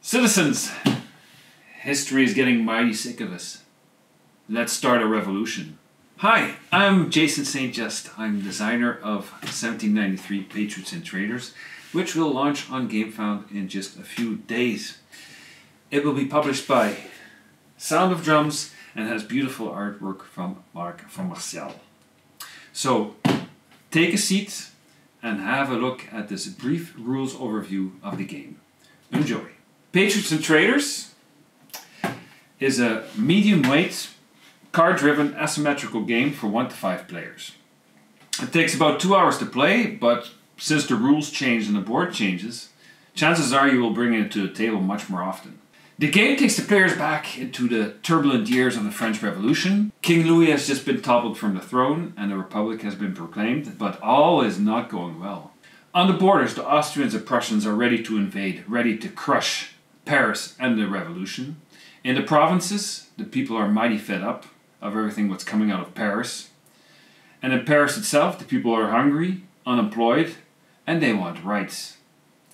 Citizens, history is getting mighty sick of us. Let's start a revolution. Hi, I'm Jason St. Just. I'm designer of 1793 Patriots and Traitors, which will launch on Gamefound in just a few days. It will be published by Sound of Drums and has beautiful artwork from Marcel. So, take a seat and have a look at this brief rules overview of the game. Enjoy. Patriots and Traitors is a medium-weight, card-driven asymmetrical game for 1 to 5 players. It takes about 2 hours to play, but since the rules change and the board changes, chances are you will bring it to the table much more often. The game takes the players back into the turbulent years of the French Revolution. King Louis has just been toppled from the throne and the Republic has been proclaimed, but all is not going well. On the borders, the Austrians and Prussians are ready to invade, ready to crush Paris and the Revolution. In the provinces, the people are mighty fed up of everything that's coming out of Paris. And in Paris itself, the people are hungry, unemployed, and they want rights.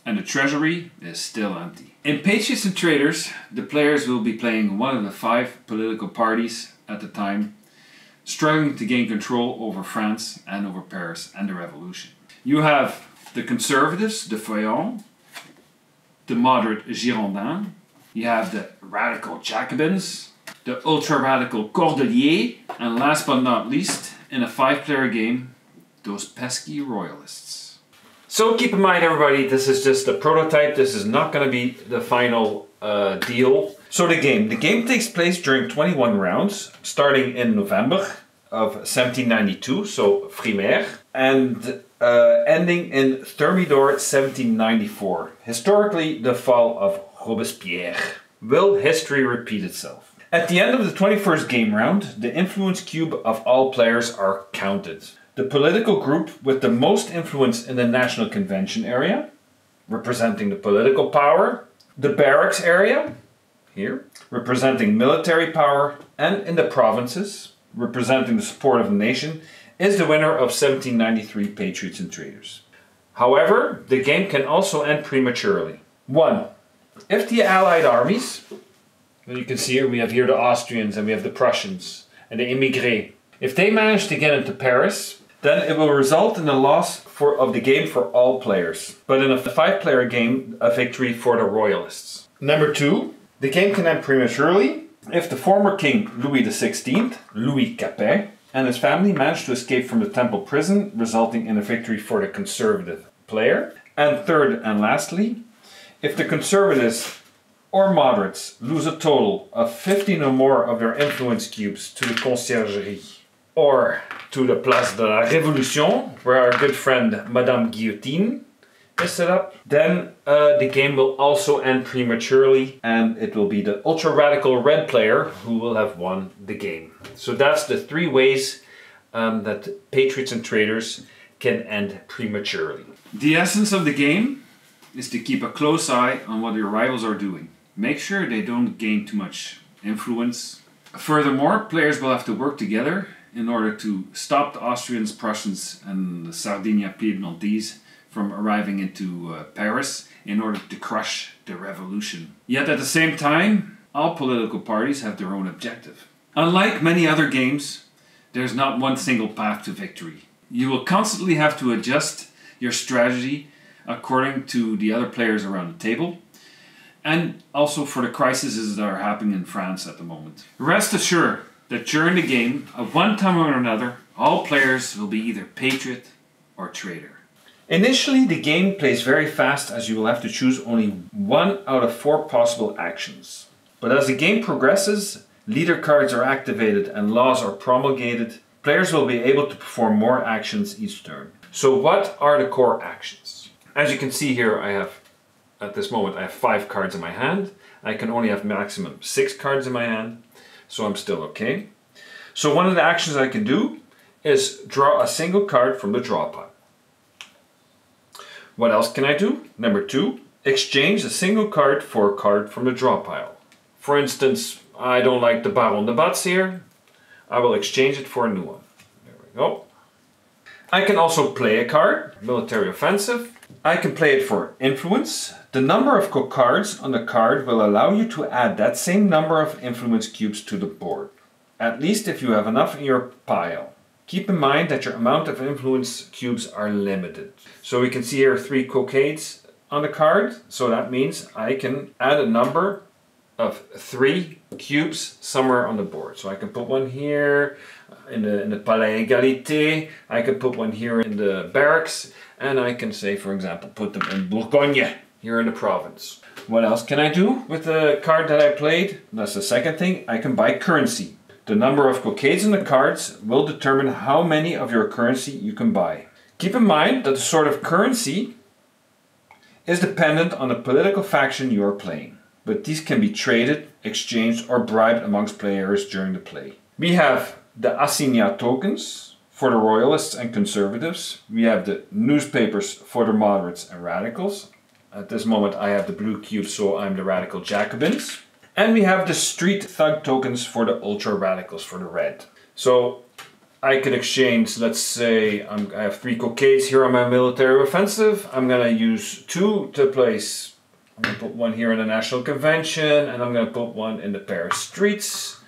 And the treasury is still empty. In Patriots and Traitors, the players will be playing one of the 5 political parties at the time, struggling to gain control over France and over Paris and the Revolution. You have the conservatives, the Feuillants, the moderate Girondins, you have the radical Jacobins, the ultra-radical Cordeliers, and last but not least, in a 5-player game, those pesky Royalists. So keep in mind everybody, this is just a prototype, this is not going to be the final deal. So the game takes place during 21 rounds, starting in November of 1792, so Frimaire, and ending in Thermidor 1794. Historically, the fall of Robespierre. Will history repeat itself? At the end of the 21st game round, the influence cube of all players are counted. The political group with the most influence in the National Convention area, representing the political power, the barracks area, here, representing military power, and in the provinces, representing the support of the nation, is the winner of 1793 Patriots and Traitors. However, the game can also end prematurely. 1. If the Allied armies, you can see here, we have here the Austrians and we have the Prussians and the immigrés. If they manage to get into Paris, then it will result in a loss of the game for all players. But in a 5-player game, a victory for the Royalists. Number 2, the game can end prematurely if the former king Louis XVI, Louis Capet, and his family managed to escape from the Temple prison, resulting in a victory for the conservative player. And third and lastly, if the conservatives or moderates lose a total of 15 or more of their influence cubes to the Conciergerie or to the Place de la Revolution, where our good friend Madame Guillotine is set up, then the game will also end prematurely and it will be the ultra-radical red player who will have won the game. So that's the 3 ways that Patriots and Traitors can end prematurely. The essence of the game is to keep a close eye on what your rivals are doing. Make sure they don't gain too much influence. Furthermore, players will have to work together in order to stop the Austrians, Prussians and the Sardinia Piedmontese from arriving into Paris in order to crush the revolution. Yet at the same time, all political parties have their own objective. Unlike many other games, there's not one single path to victory. You will constantly have to adjust your strategy according to the other players around the table, and also for the crises that are happening in France at the moment. Rest assured that during the game, at one time or another, all players will be either patriot or traitor. Initially, the game plays very fast as you will have to choose only 1 out of 4 possible actions. But as the game progresses, leader cards are activated and laws are promulgated, players will be able to perform more actions each turn. So what are the core actions? As you can see here, at this moment, I have 5 cards in my hand. I can only have maximum 6 cards in my hand, so I'm still okay. So one of the actions I can do is draw a single card from the draw pile. What else can I do? Number 2, exchange a single card for a card from the draw pile. For instance, I don't like the Baron de Batz here. I will exchange it for a new one. There we go. I can also play a card, military offensive. I can play it for influence, The number of cards on the card will allow you to add that same number of influence cubes to the board, at least if you have enough in your pile. Keep in mind that your amount of influence cubes are limited. So we can see here 3 cockades on the card, so that means I can add a number of 3 cubes somewhere on the board. So I can put one here in the Palais Égalité, I can put one here in the barracks, and I can say, for example, put them in Bourgogne, here in the province. What else can I do with the card that I played? That's the second thing. I can buy currency. The number of cockades in the cards will determine how many of your currency you can buy. Keep in mind that the sort of currency is dependent on the political faction you are playing, but these can be traded, exchanged, or bribed amongst players during the play. We have the assignat tokens for the royalists and conservatives. We have the newspapers for the moderates and radicals. At this moment I have the blue cube, so I'm the radical Jacobins. And we have the street thug tokens for the ultra radicals for the red. So I could exchange, let's say I have 3 cockades here on my military offensive. I'm going to use 2 to place. I'm going to put one here in the National Convention, and I'm going to put one in the Paris streets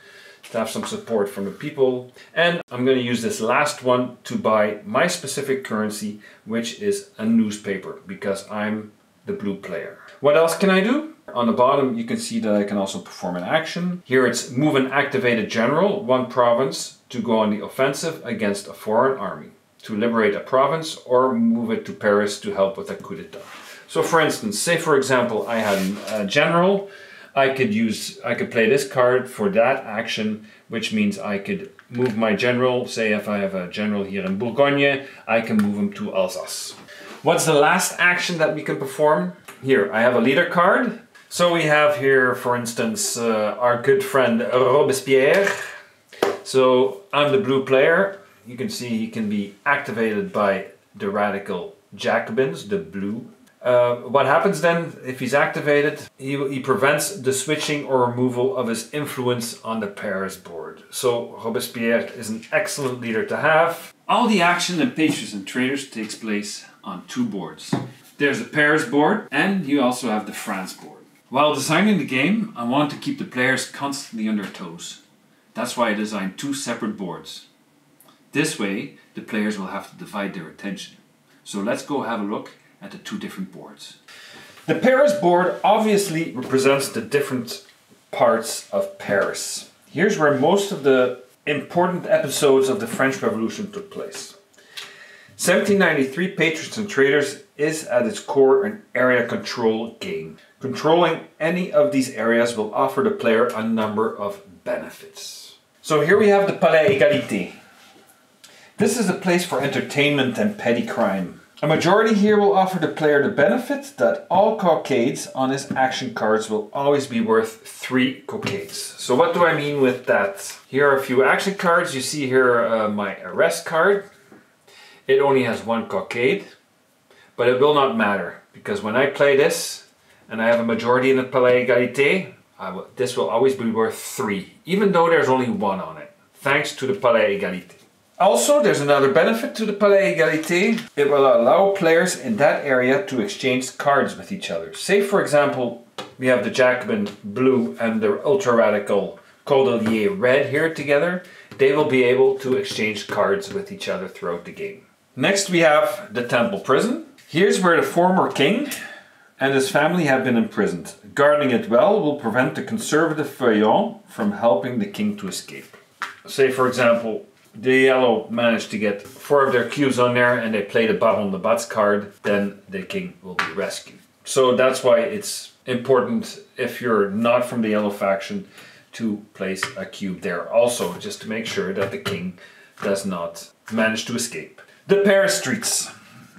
to have some support from the people. And I'm going to use this last one to buy my specific currency, which is a newspaper, because I'm the blue player. What else can I do? On the bottom you can see that I can also perform an action. Here it's move an activated general, 1 province, to go on the offensive against a foreign army, to liberate a province or move it to Paris to help with a coup d'etat. So for instance, say for example I had a general, I could play this card for that action, which means I could move my general. Say if I have a general here in Bourgogne, I can move him to Alsace. What's the last action that we can perform? Here I have a leader card. So we have here, for instance, our good friend Robespierre. So I'm the blue player. You can see he can be activated by the radical Jacobins, the blue. What happens then if he's activated? He prevents the switching or removal of his influence on the Paris board. So Robespierre is an excellent leader to have. All the action in Patriots and Traitors takes place on 2 boards. There's the Paris board, and you also have the France board. While designing the game, I want to keep the players constantly on their toes. That's why I designed 2 separate boards. This way, the players will have to divide their attention. So let's go have a look at the 2 different boards. The Paris board obviously represents the different parts of Paris. Here's where most of the important episodes of the French Revolution took place. 1793 Patriots and Traitors is at its core an area control game. Controlling any of these areas will offer the player a number of benefits. So here we have the Palais Égalité. This is a place for entertainment and petty crime. A majority here will offer the player the benefit that all cockades on his action cards will always be worth 3 cockades. So what do I mean with that? Here are a few action cards. You see here my arrest card. It only has 1 cockade, but it will not matter, because when I play this and I have a majority in the Palais Égalité, this will always be worth 3, even though there's only 1 on it, thanks to the Palais Égalité. Also, there's another benefit to the Palais Égalité. It will allow players in that area to exchange cards with each other. Say, for example, we have the Jacobin blue and the ultra-radical Cordelier red here together. They will be able to exchange cards with each other throughout the game. Next we have the Temple Prison. Here's where the former king and his family have been imprisoned. Guarding it well will prevent the conservative Feuillon from helping the king to escape. Say, for example, the yellow managed to get 4 of their cubes on there and they play the Baron de Batz card, then the king will be rescued. So that's why it's important, if you're not from the yellow faction, to place a cube there also, just to make sure that the king does not manage to escape. The Paris streets.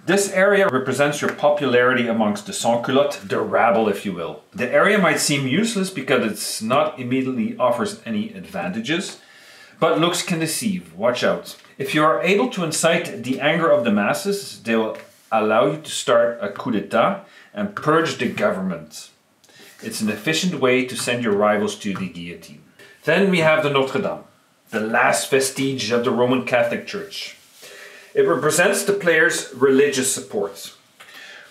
This area represents your popularity amongst the sans-culottes, the rabble if you will. The area might seem useless because it's not immediately offers any advantages, but looks can deceive, watch out. If you are able to incite the anger of the masses, they will allow you to start a coup d'etat and purge the government. It's an efficient way to send your rivals to the guillotine. Then we have the Notre Dame, the last vestige of the Roman Catholic Church. It represents the player's religious support.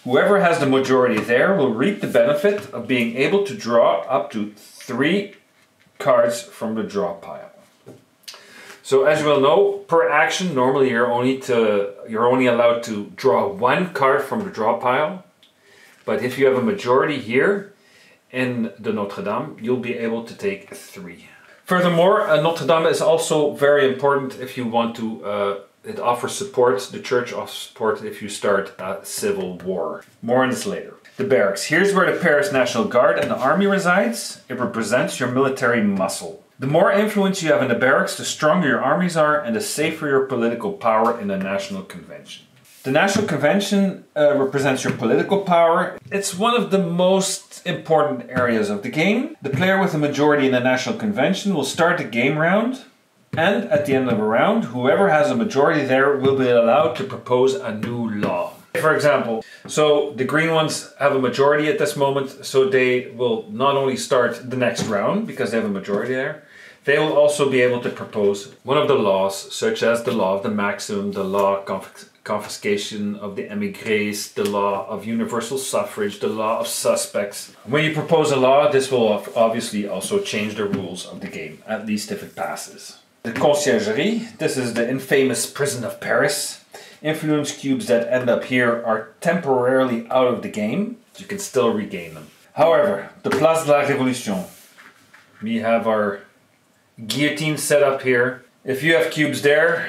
Whoever has the majority there will reap the benefit of being able to draw up to 3 cards from the draw pile. So as you will know, per action, normally you're only allowed to draw 1 card from the draw pile. But if you have a majority here in the Notre Dame, you'll be able to take 3. Furthermore, Notre Dame is also very important if you want to, it offers support, the church offers support if you start a civil war. More on this later. The barracks. Here's where the Paris National Guard and the army resides. It represents your military muscle. The more influence you have in the barracks, the stronger your armies are and the safer your political power in the National Convention. The National Convention represents your political power. It's one of the most important areas of the game. The player with a majority in the National Convention will start the game round, and at the end of a round, whoever has a majority there will be allowed to propose a new law. For example, so the green ones have a majority at this moment, so they will not only start the next round because they have a majority there, they will also be able to propose one of the laws, such as the law of the maximum, the law confiscation of the émigrés, the law of universal suffrage, the law of suspects. When you propose a law, this will obviously also change the rules of the game, at least if it passes. The conciergerie, this is the infamous prison of Paris. Influence cubes that end up here are temporarily out of the game. You can still regain them. However, the Place de la Révolution. We have our guillotine set up here. If you have cubes there,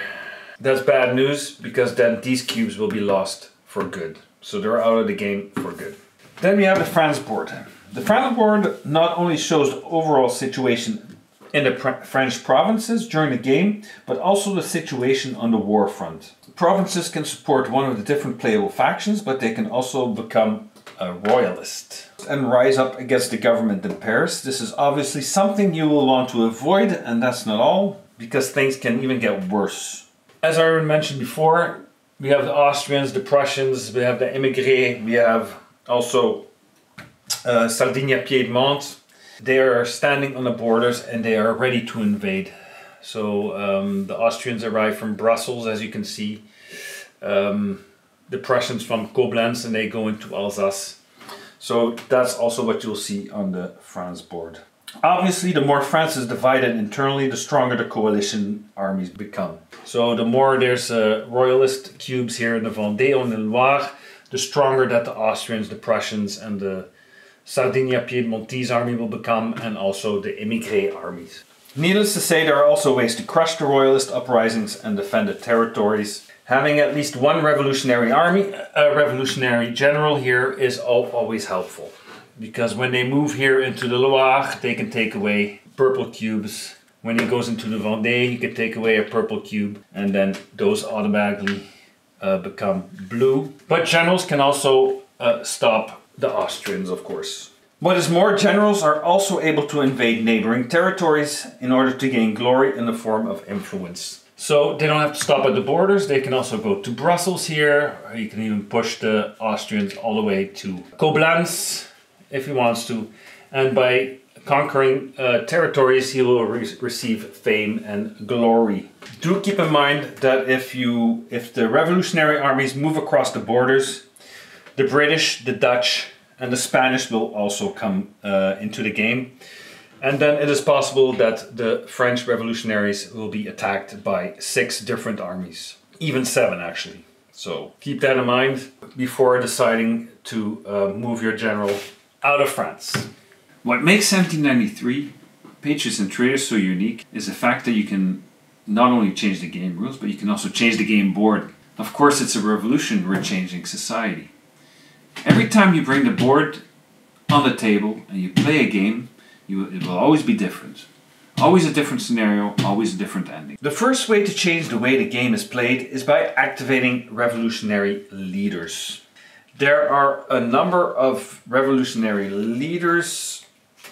that's bad news, because then these cubes will be lost for good. So they're out of the game for good. Then we have the France board. The France board not only shows the overall situation in the French provinces during the game, but also the situation on the war front. Provinces can support one of the different playable factions, but they can also become a royalist and rise up against the government in Paris. This is obviously something you will want to avoid, and that's not all, because things can even get worse. As I already mentioned before, we have the Austrians, the Prussians, we have the émigrés, we have also Sardinia-Piedmont. They are standing on the borders and they are ready to invade. So the Austrians arrive from Brussels, as you can see. The Prussians from Koblenz, and they go into Alsace. So that's also what you'll see on the France board. Obviously, the more France is divided internally, the stronger the coalition armies become. So the more there's royalist cubes here in the Vendée and the Loire, the stronger that the Austrians, the Prussians and the Sardinia-Piedmontese army will become, and also the émigré armies. Needless to say, there are also ways to crush the royalist uprisings and defend the territories. Having at least one revolutionary army, a revolutionary general here, is always helpful. Because when they move here into the Loire, they can take away purple cubes. When he goes into the Vendée, he can take away a purple cube, and then those automatically become blue. But generals can also stop the Austrians, of course. What is more, generals are also able to invade neighboring territories in order to gain glory in the form of influence. So they don't have to stop at the borders, they can also go to Brussels here, or you can even push the Austrians all the way to Koblenz if he wants to. And by conquering territories, he will receive fame and glory. Do keep in mind that if the revolutionary armies move across the borders, the British, the Dutch, and the Spanish will also come into the game. And then it is possible that the French revolutionaries will be attacked by 6 different armies. Even 7, actually. So keep that in mind before deciding to move your general out of France. What makes 1793 Patriots and Traitors so unique is the fact that you can not only change the game rules, but you can also change the game board. Of course, it's a revolution, we're changing society. Every time you bring the board on the table and you play a game, it will always be different. Always a different scenario, always a different ending. The first way to change the way the game is played is by activating revolutionary leaders. There are a number of revolutionary leaders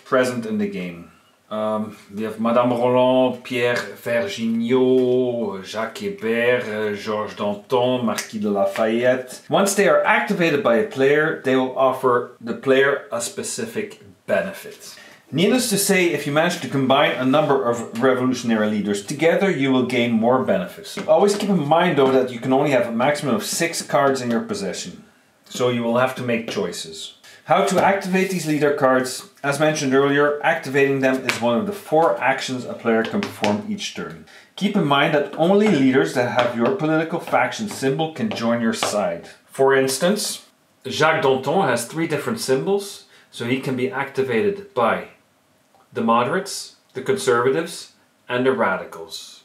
present in the game. We have Madame Roland, Pierre Vergniaud, Jacques Hébert, Georges Danton, Marquis de Lafayette. Once they are activated by a player, they will offer the player a specific benefit. Needless to say, if you manage to combine a number of revolutionary leaders together, you will gain more benefits. Always keep in mind though that you can only have a maximum of 6 cards in your possession. So you will have to make choices. How to activate these leader cards? As mentioned earlier, activating them is one of the 4 actions a player can perform each turn. Keep in mind that only leaders that have your political faction symbol can join your side. For instance, Jacques Danton has 3 different symbols, so he can be activated by the moderates, the conservatives, and the radicals.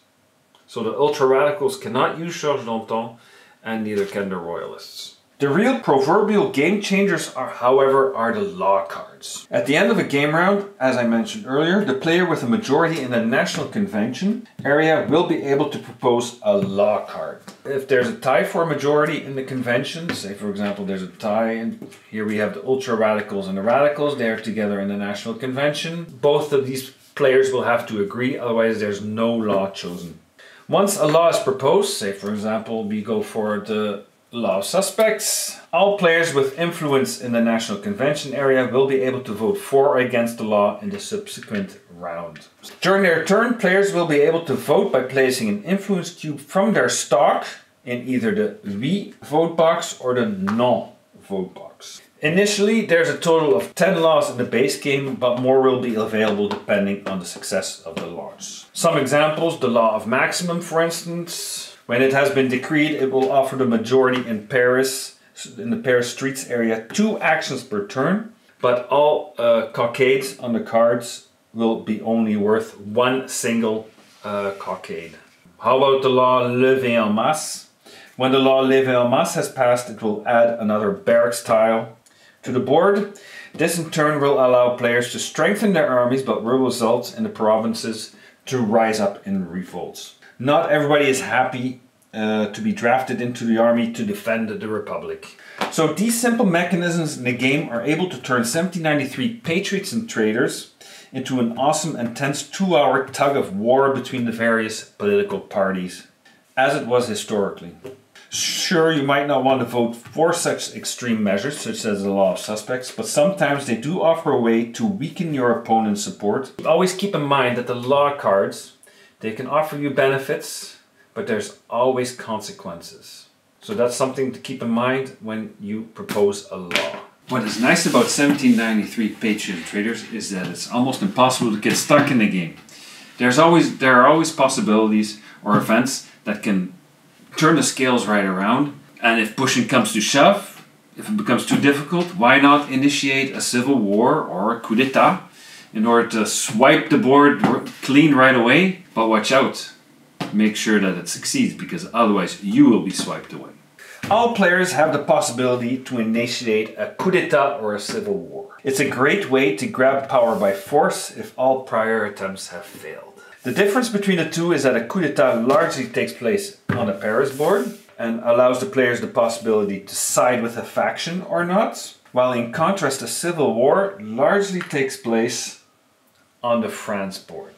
So the ultra-radicals cannot use Georges Danton, and neither can the royalists. The real proverbial game changers however, are the law cards. At the end of a game round, as I mentioned earlier, the player with a majority in the National Convention area will be able to propose a law card. If there's a tie for a majority in the convention, say for example there's a tie, and here we have the ultra-radicals and the radicals, they're together in the National Convention. Both of these players will have to agree, otherwise there's no law chosen. Once a law is proposed, say for example we go for the law of suspects, all players with influence in the National Convention area will be able to vote for or against the law in the subsequent round. During their turn, players will be able to vote by placing an influence cube from their stock in either the oui vote box or the non vote box. Initially, there's a total of 10 laws in the base game, but more will be available depending on the success of the laws. Some examples: the law of maximum, for instance. When it has been decreed, it will offer the majority in Paris, in the Paris streets area, 2 actions per turn, but all cockades on the cards will be only worth 1 single cockade. How about the law levé en masse? When the law levé en masse has passed, it will add another barracks tile to the board. This in turn will allow players to strengthen their armies, but will result in the provinces to rise up in revolts. Not everybody is happy to be drafted into the army to defend the Republic. So these simple mechanisms in the game are able to turn 1793 Patriots and Traitors into an awesome and tense 2-hour tug of war between the various political parties, as it was historically. Sure, you might not want to vote for such extreme measures, such as the law of suspects, but sometimes they do offer a way to weaken your opponent's support. Always keep in mind that the law cards, they can offer you benefits, but there's always consequences. So that's something to keep in mind when you propose a law. What is nice about 1793 Patriots Traitors is that it's almost impossible to get stuck in the game. There are always possibilities or events that can turn the scales right around, and if pushing comes to shove, if it becomes too difficult, why not initiate a civil war or a coup d'etat in order to swipe the board clean right away? But watch out, make sure that it succeeds, because otherwise you will be swiped away. All players have the possibility to initiate a coup d'etat or a civil war. It's a great way to grab power by force if all prior attempts have failed. The difference between the two is that a coup d'etat largely takes place on the Paris board and allows the players the possibility to side with a faction or not, while in contrast a civil war largely takes place on the France board.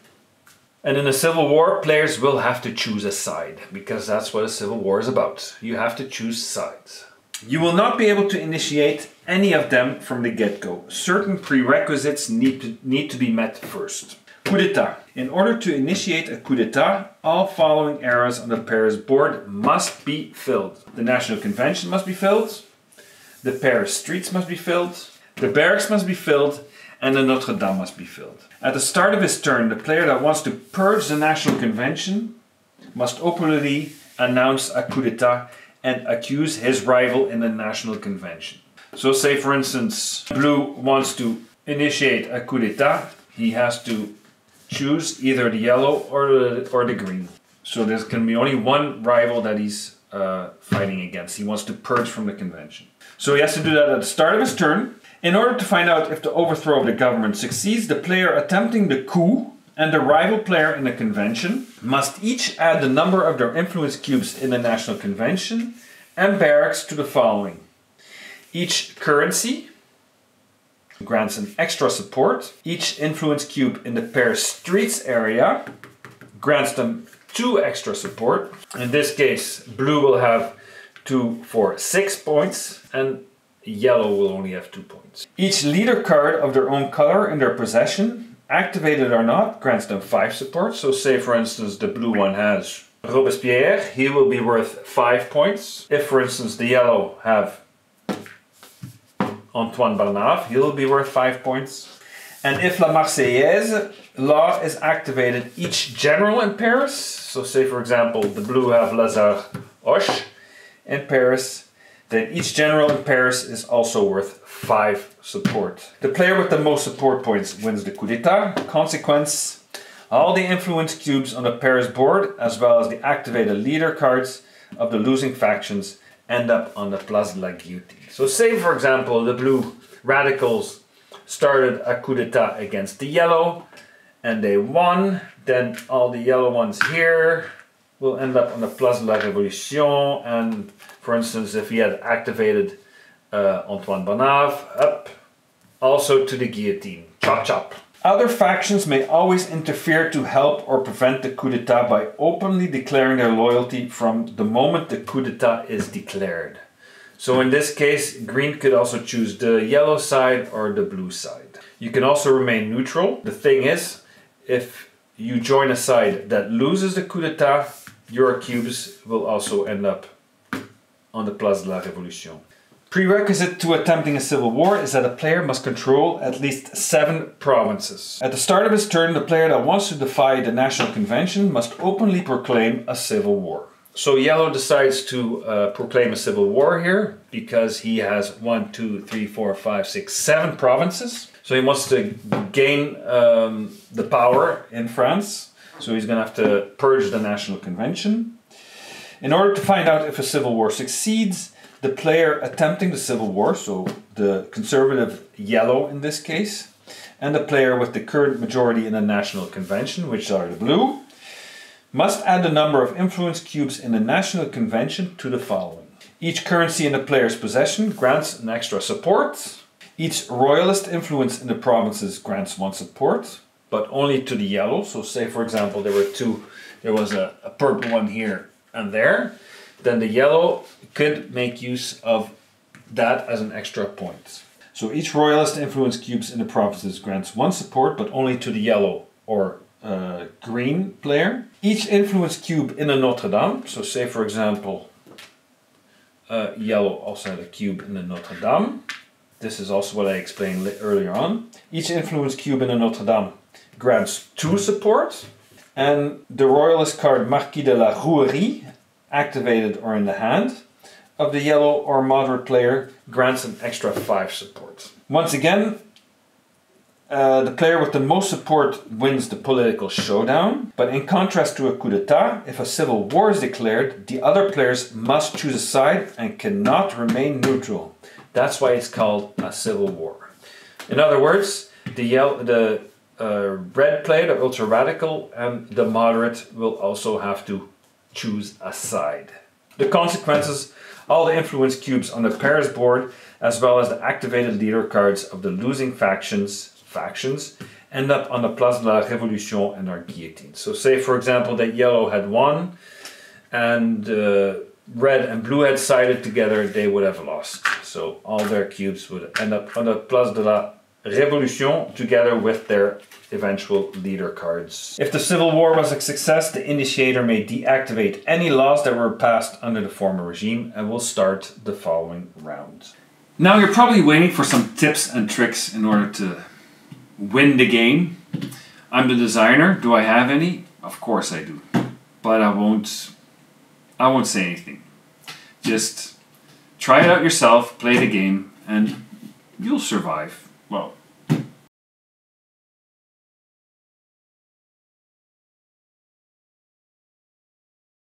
And in a civil war, players will have to choose a side, because that's what a civil war is about. You have to choose sides. You will not be able to initiate any of them from the get-go. Certain prerequisites need to be met first. Coup d'etat. In order to initiate a coup d'etat, all following areas on the Paris board must be filled. The National Convention must be filled, the Paris streets must be filled, the barracks must be filled, and the Notre Dame must be filled. At the start of his turn, the player that wants to purge the National Convention must openly announce a coup d'etat and accuse his rival in the National Convention. So say for instance, Blue wants to initiate a coup d'etat, he has to choose either the yellow or the green. So there can be only one rival that he's fighting against. He wants to purge from the convention. So he has to do that at the start of his turn. In order to find out if the overthrow of the government succeeds, the player attempting the coup and the rival player in the convention must each add the number of their influence cubes in the National Convention and barracks to the following. Each currency grants an extra support. Each influence cube in the Paris streets area grants them 2 extra support. In this case, blue will have 2 for 6 points and yellow will only have 2 points. Each leader card of their own color in their possession, activated or not, grants them 5 support. So say for instance the blue one has Robespierre, he will be worth 5 points. If for instance the yellow have Antoine Barnave, he'll be worth 5 points. And if La Marseillaise law is activated, each general in Paris, so say for example the blue have Lazare Hoche in Paris, then each general in Paris is also worth 5 support. The player with the most support points wins the coup d'etat. Consequence, all the influence cubes on the Paris board, as well as the activated leader cards of the losing factions, end up on the Place de la Guillotine. So say for example the blue radicals started a coup d'etat against the yellow and they won, then all the yellow ones here will end up on the Place de la Revolution, and for instance if he had activated Antoine Barnave, up also to the guillotine. Chop chop. Other factions may always interfere to help or prevent the coup d'etat by openly declaring their loyalty from the moment the coup d'etat is declared. So in this case, green could also choose the yellow side or the blue side. You can also remain neutral. The thing is, if you join a side that loses the coup d'etat, your cubes will also end up on the Place de la Revolution. Prerequisite to attempting a civil war is that a player must control at least 7 provinces. At the start of his turn, the player that wants to defy the National Convention must openly proclaim a civil war. So yellow decides to proclaim a civil war here because he has 1, 2, 3, 4, 5, 6, 7 provinces. So he wants to gain the power in France. So he's going to have to purge the National Convention. In order to find out if a civil war succeeds, the player attempting the civil war, so the conservative yellow in this case, and the player with the current majority in the National Convention, which are the blue, must add the number of influence cubes in the National Convention to the following. Each currency in the player's possession grants an extra support. Each royalist influence in the provinces grants 1 support, but only to the yellow. So say for example there was a purple one here and there, then the yellow could make use of that as an extra point. So each royalist influence cubes in the provinces grants 1 support, but only to the yellow or green player. Each influence cube in a Notre Dame, so say for example yellow also had a cube in the Notre Dame. This is also what I explained earlier on. Each influence cube in a Notre Dame grants 2 support, and the royalist card Marquis de la Rouerie, activated or in the hand of the yellow or moderate player, grants an extra 5 support. Once again, the player with the most support wins the political showdown, but in contrast to a coup d'etat, if a civil war is declared, the other players must choose a side and cannot remain neutral. That's why it's called a civil war. In other words, the red player, the ultra radical, and the moderate will also have to choose a side. The consequences, all the influence cubes on the Paris board, as well as the activated leader cards of the losing factions end up on the Place de la Revolution and are guillotined. So say for example that yellow had won and red and blue had sided together, they would have lost. So all their cubes would end up on the Place de la Revolution together with their eventual leader cards. If the civil war was a success, the initiator may deactivate any laws that were passed under the former regime and will start the following round. Now you're probably waiting for some tips and tricks in order to win the game. I'm the designer. Do I have any? Of course I do. But I won't say anything. Just try it out yourself, play the game, and you'll survive. Well,